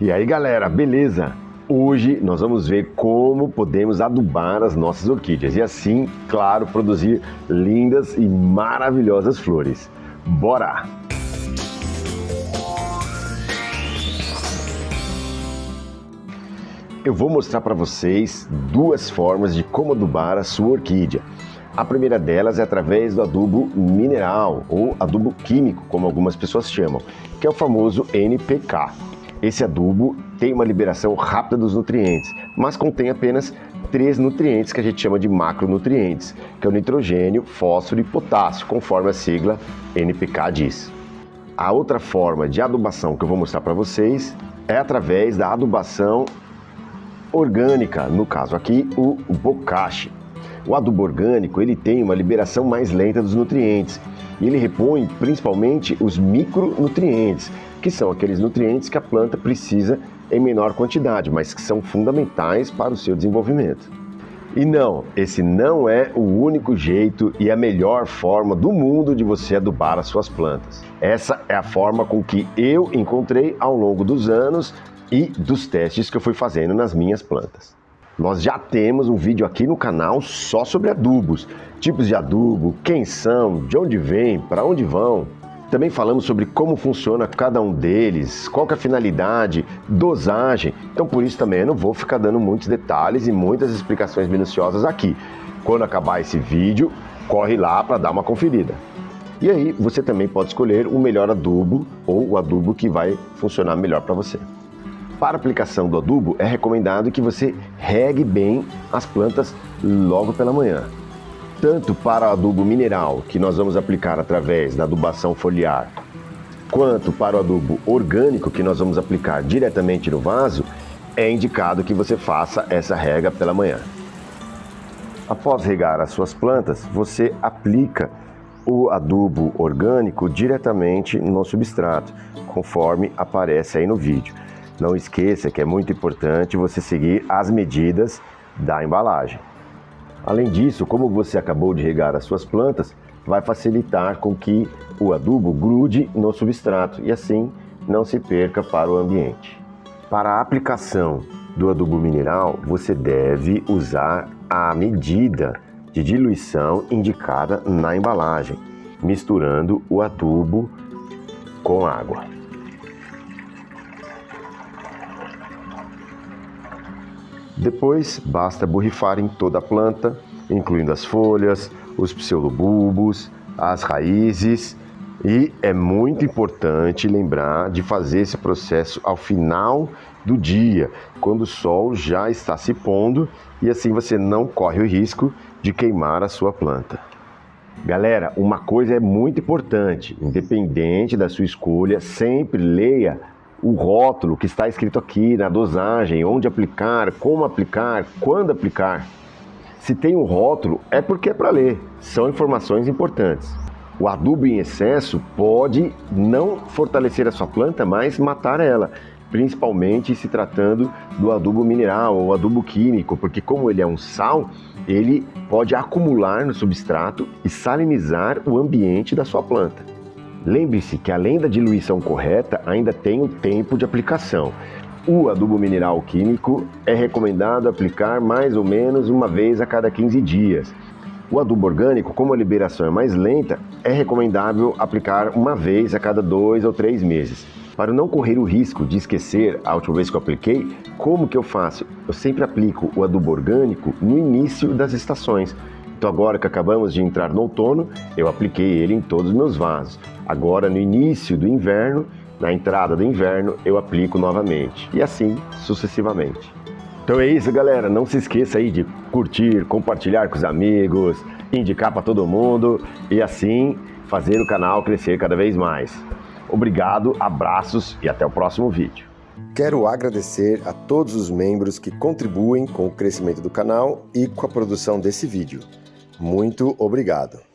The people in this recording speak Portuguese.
E aí galera, beleza? Hoje nós vamos ver como podemos adubar as nossas orquídeas e assim, claro, produzir lindas e maravilhosas flores. Bora! Eu vou mostrar para vocês duas formas de como adubar a sua orquídea. A primeira delas é através do adubo mineral ou adubo químico, como algumas pessoas chamam, que é o famoso NPK. Esse adubo tem uma liberação rápida dos nutrientes, mas contém apenas 3 nutrientes que a gente chama de macronutrientes, que é o nitrogênio, fósforo e potássio, conforme a sigla NPK diz. A outra forma de adubação que eu vou mostrar para vocês é através da adubação orgânica, no caso aqui o bokashi. O adubo orgânico ele tem uma liberação mais lenta dos nutrientes e ele repõe principalmente os micronutrientes, que são aqueles nutrientes que a planta precisa em menor quantidade, mas que são fundamentais para o seu desenvolvimento. E não, esse não é o único jeito e a melhor forma do mundo de você adubar as suas plantas. Essa é a forma com que eu encontrei ao longo dos anos e dos testes que eu fui fazendo nas minhas plantas. Nós já temos um vídeo aqui no canal só sobre adubos, tipos de adubo, quem são, de onde vêm, para onde vão. Também falamos sobre como funciona cada um deles, qual que é a finalidade, dosagem. Então por isso também eu não vou ficar dando muitos detalhes e muitas explicações minuciosas aqui. Quando acabar esse vídeo, corre lá para dar uma conferida. E aí você também pode escolher o melhor adubo ou o adubo que vai funcionar melhor para você. Para a aplicação do adubo, é recomendado que você regue bem as plantas logo pela manhã. Tanto para o adubo mineral, que nós vamos aplicar através da adubação foliar, quanto para o adubo orgânico, que nós vamos aplicar diretamente no vaso, é indicado que você faça essa rega pela manhã. Após regar as suas plantas, você aplica o adubo orgânico diretamente no substrato, conforme aparece aí no vídeo. Não esqueça que é muito importante você seguir as medidas da embalagem. Além disso, como você acabou de regar as suas plantas, vai facilitar com que o adubo grude no substrato e assim não se perca para o ambiente. Para a aplicação do adubo mineral, você deve usar a medida de diluição indicada na embalagem, misturando o adubo com água. Depois, basta borrifar em toda a planta, incluindo as folhas, os pseudobulbos, as raízes. E é muito importante lembrar de fazer esse processo ao final do dia, quando o sol já está se pondo, e assim você não corre o risco de queimar a sua planta. Galera, uma coisa é muito importante, independente da sua escolha, sempre leia o rótulo que está escrito aqui na dosagem, onde aplicar, como aplicar, quando aplicar. Se tem um rótulo, é porque é para ler, são informações importantes. O adubo em excesso pode não fortalecer a sua planta, mas matar ela, principalmente se tratando do adubo mineral ou adubo químico, porque como ele é um sal, ele pode acumular no substrato e salinizar o ambiente da sua planta. Lembre-se que além da diluição correta, ainda tem um tempo de aplicação. O adubo mineral químico é recomendado aplicar mais ou menos uma vez a cada 15 dias. O adubo orgânico, como a liberação é mais lenta, é recomendável aplicar uma vez a cada 2 ou 3 meses. Para não correr o risco de esquecer a última vez que eu apliquei, como que eu faço? Eu sempre aplico o adubo orgânico no início das estações. Então agora que acabamos de entrar no outono, eu apliquei ele em todos os meus vasos. Agora no início do inverno, na entrada do inverno, eu aplico novamente. E assim sucessivamente. Então é isso, galera. Não se esqueça aí de curtir, compartilhar com os amigos, indicar para todo mundo e assim fazer o canal crescer cada vez mais. Obrigado, abraços e até o próximo vídeo. Quero agradecer a todos os membros que contribuem com o crescimento do canal e com a produção desse vídeo. Muito obrigado!